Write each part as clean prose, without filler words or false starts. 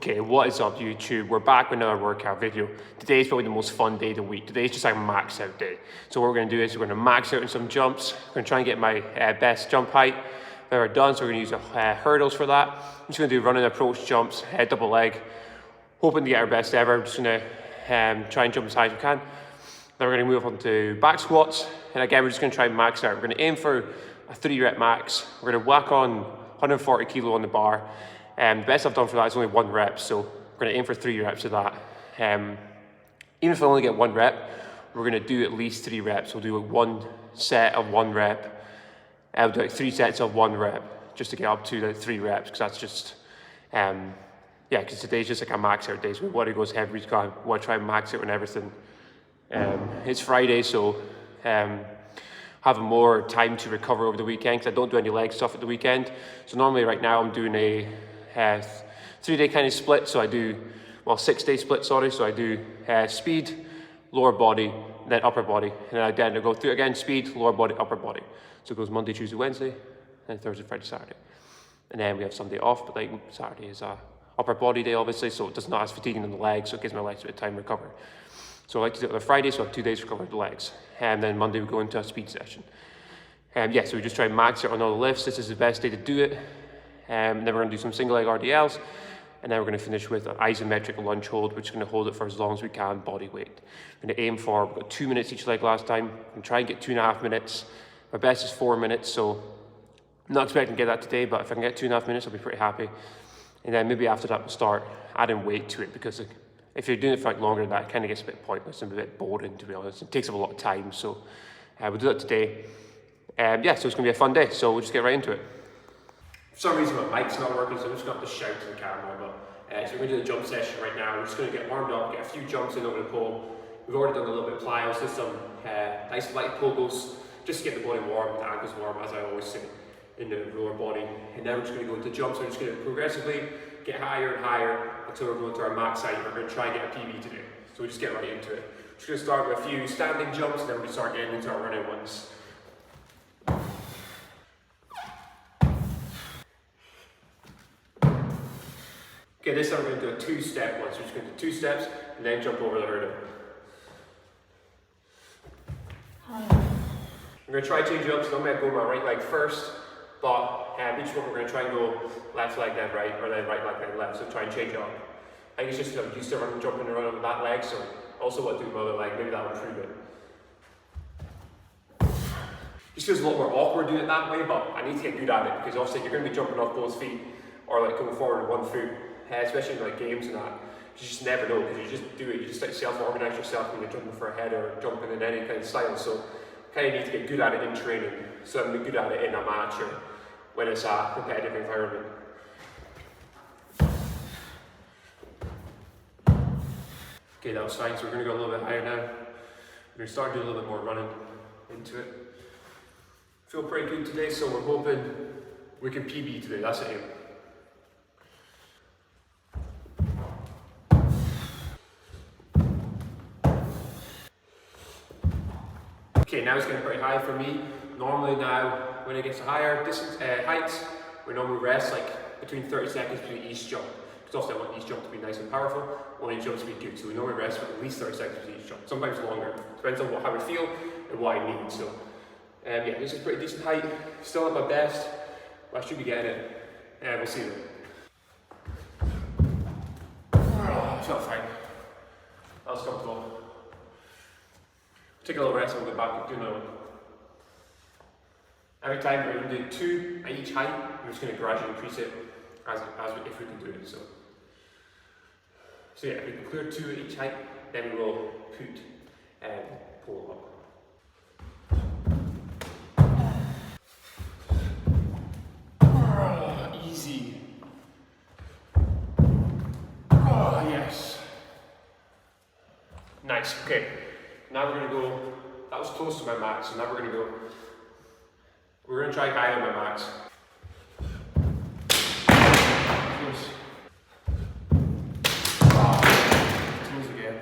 Okay, what is up YouTube? We're back with another workout video. Today's probably the most fun day of the week. Today's just like a max out day. So what we're gonna do is we're gonna max out in some jumps. We're gonna try and get my best jump height that we're done. So we're gonna use hurdles for that. I'm just gonna do running approach jumps, double leg, hoping to get our best ever. I'm just gonna try and jump as high as we can. Then we're gonna move on to back squats. And again, we're just gonna try and max out. We're gonna aim for a 3-rep max. We're gonna whack on 140 kilo on the bar. The best I've done for that is only 1 rep, so we're gonna aim for 3 reps of that. Even if I only get 1 rep, we're gonna do at least 3 reps. We'll do one set of 1 rep. I'll do like 3 sets of 1 rep, just to get up to the 3 reps, because that's just, because today's just like a max out day, so we want to go as heavy as we can. We want to try and max out on everything. It's Friday, so having more time to recover over the weekend, because I don't do any leg stuff at the weekend. So normally right now I'm doing a 3-day kind of split, so I do, 6-day split, sorry. So I do speed, lower body, then upper body. And then I go through again, speed, lower body, upper body. So it goes Monday, Tuesday, Wednesday, and Thursday, Friday, Saturday. And then we have Sunday off, but like Saturday is a upper body day, obviously, so it does not as fatiguing on the legs, so it gives my legs a bit of time to recover. So I like to do it on a Friday, so I have 2 days to recover the legs. And then Monday we go into a speed session. So we just try and max it on all the lifts. This is the best day to do it. Then we're gonna do some single leg RDLs, and then we're gonna finish with an isometric lunge hold, which is gonna hold it for as long as we can, body weight. I'm gonna aim for, we've got 2 minutes each leg last time. I'm gonna try and get 2.5 minutes. My best is 4 minutes, so I'm not expecting to get that today, but if I can get 2.5 minutes, I'll be pretty happy. And then maybe after that, we'll start adding weight to it, because if you're doing it for like longer than that, it kind of gets a bit pointless and a bit boring, to be honest. It takes up a lot of time, so we'll do that today. So it's gonna be a fun day, so we'll just get right into it. For some reason my mic's not working, so I'm just gonna have to shout to the camera, but so we're gonna do the jump session right now. We're just gonna get warmed up, get a few jumps in over the pole. We've already done a little bit of plyos, just some nice light pogos, just to get the body warm, the ankles warm, as I always say, in the lower body. And then we're just gonna go into jumps. We're just gonna progressively get higher and higher until we're going to our max height. We're gonna try and get a PB today. So we just get right into it. We're just gonna start with a few standing jumps, and then we're gonna start getting into our running ones. Okay, this time we're going to do a 2-step one. So we're just going to do 2 steps and then jump over the hurdle. I'm going to try change up, so I'm going to go my right leg first, but each one we're going to try and go left leg then right, or then right leg then left, so try and change up. I think it's just because I'm used to jumping and running with that leg, so also what to do with my other leg, maybe that will improve it. Just feels a lot more awkward doing it that way, but I need to get good at it, because obviously you're going to be jumping off both feet, or like going forward with 1 foot. Especially in like games and that, you just never know, because you just do it, you just like self-organize yourself when you're jumping for a head or jumping in any kind of style. So kind of need to get good at it in training, so I'm good at it in a match or when it's a competitive environment. Okay, that was fine, so we're going to go a little bit higher now. We're going to start doing a little bit more running into it. Feel pretty good today, so we're hoping we can PB today, that's the aim. Okay, now it's getting pretty high for me. Normally now, when it gets to higher distance, heights, we normally rest like between 30 seconds between each jump. Because obviously I want each jump to be nice and powerful, I want each jump to be good. So we normally rest for at least 30 seconds between each jump. Sometimes longer, depends on how I feel and what I need. So this is pretty decent height. Still at my best, but I should be getting it. We'll see though. Felt fine. That was comfortable. Take a little rest and we'll go back and do another one. Every time we're going to do 2 at each height, we're just going to gradually increase it if we can do it. So if we can clear 2 at each height, then we will put pole up. Easy. Yes. Nice, okay. Now we're going to go, that was close to my max, so now we're going to try higher than my max. Close. Close again.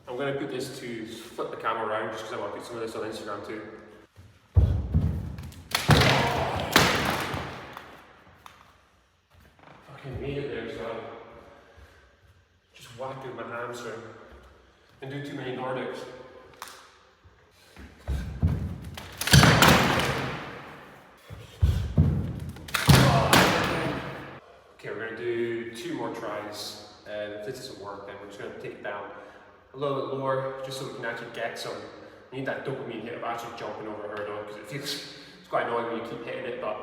I'm going to put this to flip the camera around just because I want to put some of this on Instagram too. whacked with my hamstring and do too many Nordics. Okay, we're going to do 2 more tries. If this doesn't work, then we're just going to take it down a little bit lower, just so we can actually get some. We need that dopamine hit of actually jumping over a hurdle, because it feels it's quite annoying when you keep hitting it, but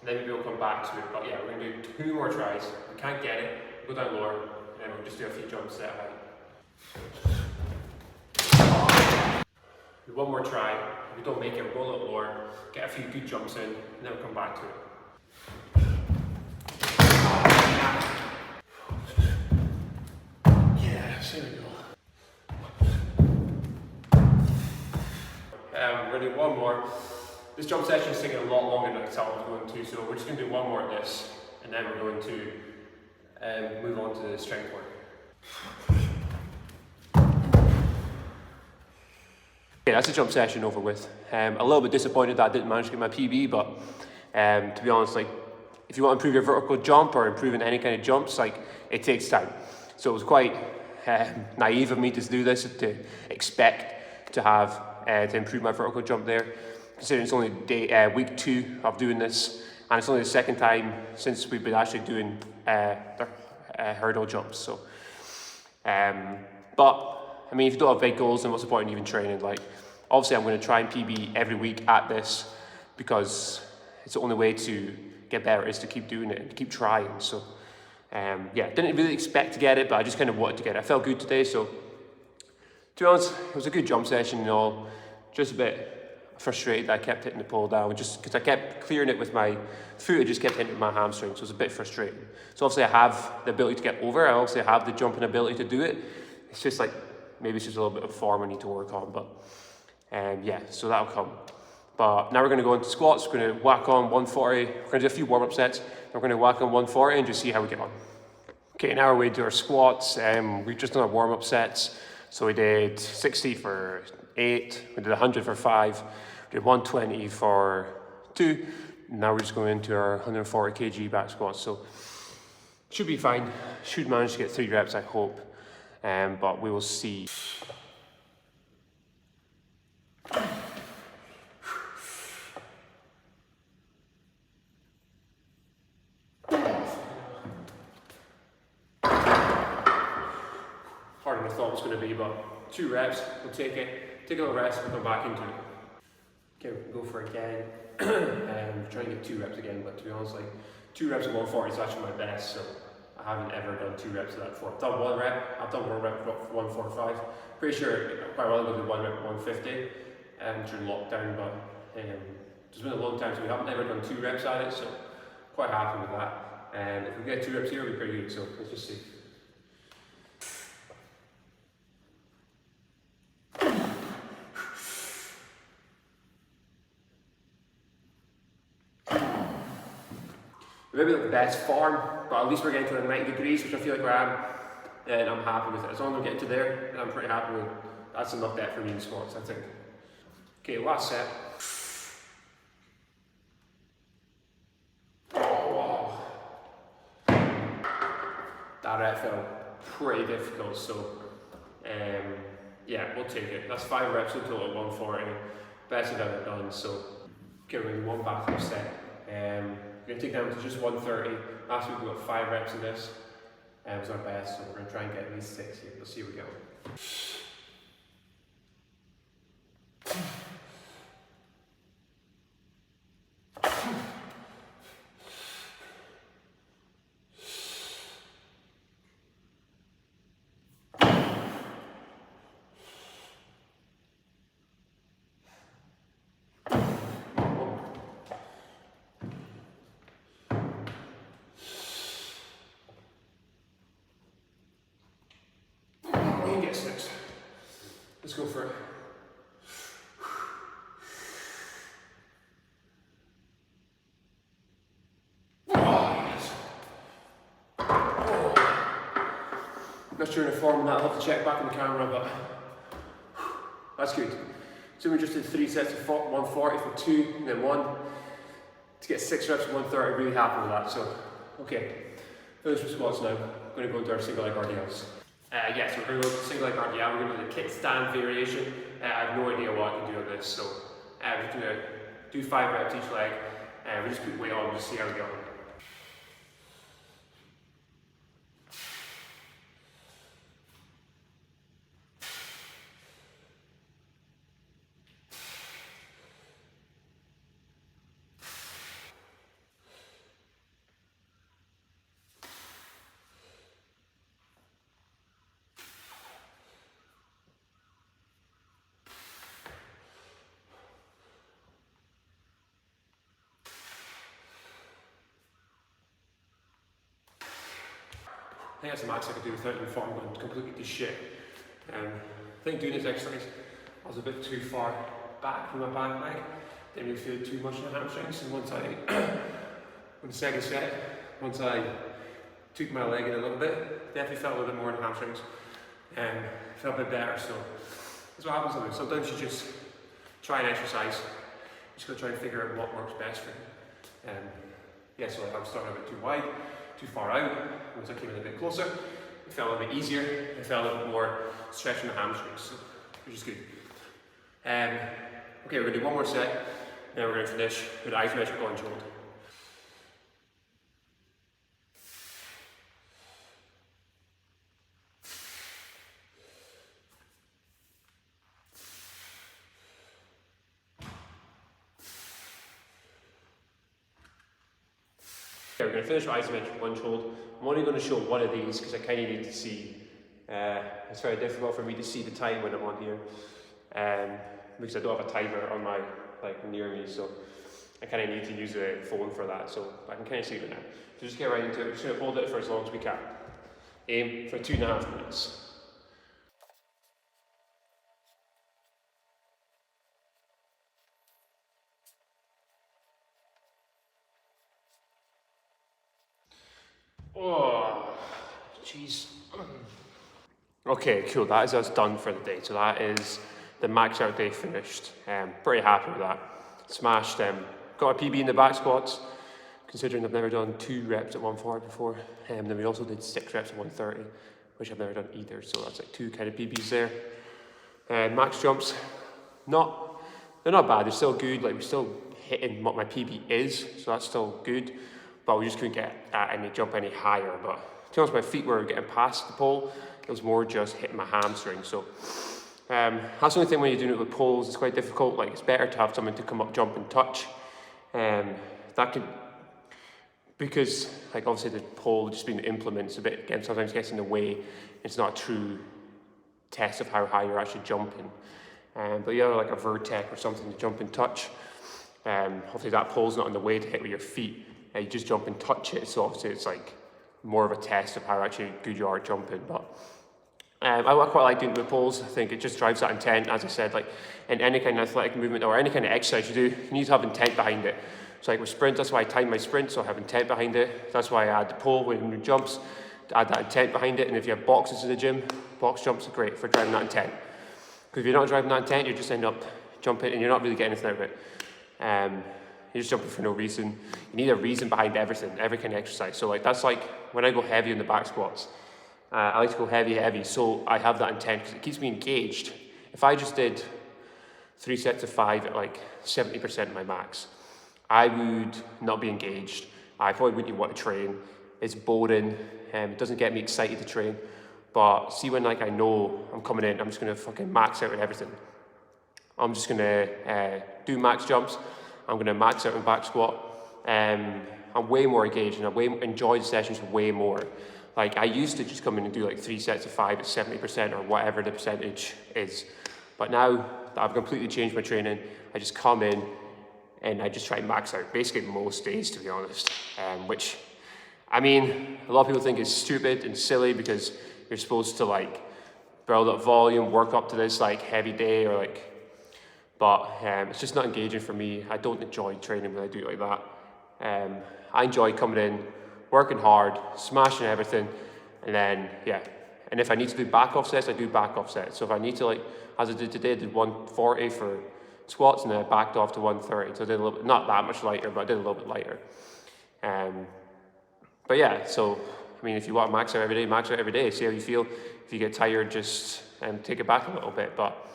then maybe we'll come back to it. But yeah, we're going to do 2 more tries. If we can't get it, go down lower, and then we'll just do a few jumps that height. Do 1 more try. If we don't make it, we'll go a little lower, get a few good jumps in, and then we'll come back to it. There we go. We're going to do 1 more. This jump session is taking a lot longer than I thought I was going to, so we're just going to do 1 more of this, and then we're going to move on to the strength work. Okay, that's the jump session over with. A little bit disappointed that I didn't manage to get my PB, but to be honest, like, if you want to improve your vertical jump or improving any kind of jumps, like, it takes time. So it was quite naive of me to do this, to expect to have to improve my vertical jump there, considering it's only week 2 of doing this, and it's only the 2nd time since we've been actually doing hurdle jumps. So, but I mean, if you don't have big goals, then what's the point in even training? Like, obviously, I'm going to try and PB every week at this, because it's the only way to get better is to keep doing it and keep trying. So. Yeah, didn't really expect to get it, but I just kind of wanted to get it. I felt good today, so to be honest, it was a good jump session and all. Just a bit frustrated that I kept hitting the pole down, just because I kept clearing it with my foot, it just kept hitting my hamstring, so it was a bit frustrating. So obviously I have the ability to get over, I obviously have the jumping ability to do it. It's just like, maybe it's just a little bit of form I need to work on, but yeah, so that'll come. But now we're going to go into squats. We're going to whack on 140. We're going to do a few warm-up sets. We're going to whack on 140 and just see how we get on. Okay, now we're going to do our squats. We've just done our warm-up sets. So we did 60 for 8. We did 100 for 5. We did 120 for 2. Now we're just going into our 140 kg back squats. So should be fine. Should manage to get 3 reps, I hope. But we will see. Harder than I thought it was going to be, but 2 reps, we'll take it, take a little rest, we'll come back into it. Okay, we can go for it again, and try and get 2 reps again, but to be honest, like, 2 reps at 140 is actually my best, so I haven't ever done 2 reps of that before. I've done 1 rep, I've done 1 rep for 145, pretty sure quite well I'll do 1 rep at 150, during lockdown, but it's been a long time, so we haven't ever done 2 reps at it, so quite happy with that. And if we get 2 reps here, it'll be pretty good, so let's just see. Maybe not the best form, but at least we're getting to the 90 degrees, which I feel like we're at, and I'm happy with it. As long as I'm getting to there, and I'm pretty happy with it. That's enough depth for me in squats, I think. Okay, last set. Oh, wow. That rep felt pretty difficult, so yeah, we'll take it. That's 5 reps in total at 140. Best I've ever done, so okay, we're going to do 1 back up set. We're going to take down to just 130. Last week we got 5 reps in this. It was our best, so we're going to try and get at least 6 here. Let's see how we go. Get 6. Let's go for it. Oh, yes. Not sure in the form of that, I'll have to check back on the camera, but that's good. So we just did 3 sets of 140 for 2, and then 1 to get 6 reps at 130. Really happy with that. So, okay, finish with squats now. I'm going to go into our single leg RDLs. Yeah, so we're going to go with single leg RDL. We're going to do the kickstand variation. I have no idea what I can do on this, so we're just going to do 5 reps each leg. We just put weight on, just see how we go. I think that's the max I could do without even falling completely to shit. I think doing this exercise, I was a bit too far back from my back leg. Didn't really feel too much in the hamstrings. And once on the second set, once I took my leg in a little bit, definitely felt a little bit more in the hamstrings. And felt a bit better. So that's what happens sometimes. Sometimes you just try and exercise. You just gotta try and figure out what works best for you. Yeah, so I was starting a bit too wide, too far out. Once I came in a bit closer, it felt a bit easier. It felt a bit more stretch in the hamstrings, so, which is good. Okay, we're gonna do one more set, then we're gonna finish with isometric lunge hold. Okay, we're going to finish with isometric lunge hold. I'm only going to show one of these because I kind of need to see. It's very difficult for me to see the time when I'm on here because I don't have a timer on my near me, so I kind of need to use a phone for that. So I can kind of see it now. So just get right into it. We're just going to hold it for as long as we can. Aim for 2.5 minutes. Oh, jeez. Okay, cool. That is us done for the day. So that is the max out day finished. Pretty happy with that. Smashed. Got a PB in the back squats, considering I've never done 2 reps at 140 before. Then we also did 6 reps at 130, which I've never done either. So that's like 2 kind of PBs there. Max jumps, they're not bad. They're still good. Like we're still hitting what my PB is, so that's still good. But we just couldn't get any jump any higher. But to be honest, my feet were getting past the pole. It was more just hitting my hamstring. So that's the only thing when you're doing it with poles. It's quite difficult. Like it's better to have someone to come up, jump, and touch. That could, because like obviously the pole just being the implement, it's a bit again sometimes gets in the way. It's not a true test of how high you're actually jumping. But you have like a vertec or something to jump and touch. Hopefully that pole's not in the way to hit with your feet. You just jump and touch it, so obviously it's like more of a test of how actually good you are at jumping. But I quite like doing it with poles. I think it just drives that intent, as I said, like in any kind of athletic movement or any kind of exercise you do, you need to have intent behind it. So like with sprint, that's why I time my sprint, so I have intent behind it. That's why I add the pole when it jumps, to add that intent behind it. And if you have boxes in the gym, box jumps are great for driving that intent. Because if you're not driving that intent, you just end up jumping and you're not really getting anything out of it. You're just jumping for no reason. You need a reason behind everything, every kind of exercise. So like that's like when I go heavy in the back squats, I like to go heavy, so I have that intent because it keeps me engaged. If I just did 3 sets of 5 at like 70% of my max, I would not be engaged. I probably wouldn't even want to train. It's boring, it doesn't get me excited to train. But see when like I know I'm coming in, I'm just gonna fucking max out with everything. I'm just gonna do max jumps. I'm gonna max out in back squat. I'm way more engaged and I enjoy the sessions way more. Like I used to just come in and do like 3 sets of 5 at 70% or whatever the percentage is. But now that I've completely changed my training, I just come in and I just try and max out, basically most days to be honest. Which, I mean, a lot of people think is stupid and silly because you're supposed to like build up volume, work up to this like heavy day or like, but it's just not engaging for me. I don't enjoy training when I do it like that. I enjoy coming in, working hard, smashing everything, and then, yeah. And if I need to do back off sets, I do back off sets. So if I need to like, as I did today, I did 140 for squats and then I backed off to 130. So I did a little bit, not that much lighter, but I did a little bit lighter. But yeah, so I mean, if you want to max out every day, max out every day. See how you feel. If you get tired, just take it back a little bit. But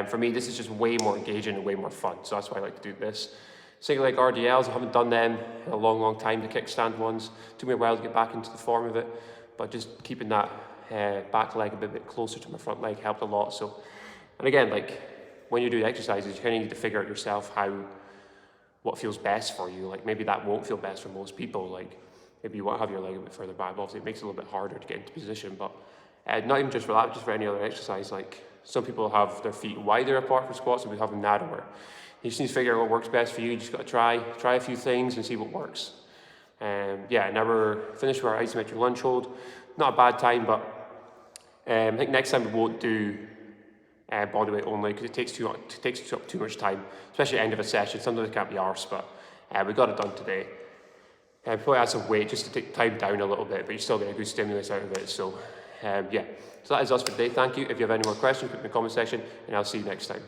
for me, this is just way more engaging and way more fun. So that's why I like to do this. Single leg RDLs, I haven't done them in a long time, the kickstand ones. Took me a while to get back into the form of it, but just keeping that back leg a bit closer to my front leg helped a lot. So, and again, like when you're doing exercises, you kind of need to figure out yourself what feels best for you. Like maybe that won't feel best for most people. Like maybe you want to have your leg a bit further back, but obviously it makes it a little bit harder to get into position. But not even just for that, just for any other exercise. Like some people have their feet wider apart for squats, and we have them narrower. You just need to figure out what works best for you. You just got to try a few things and see what works. Yeah, now we're finished with our isometric lunge hold. Not a bad time, but I think next time we won't do body weight only because it takes up too much time, especially at the end of a session. Sometimes it can't be arsed, but we got it done today. Probably add some weight just to take time down a little bit, but you're still getting a good stimulus out of it. So yeah, so that is us for today. Thank you. If you have any more questions, put them in the comment section, and I'll see you next time.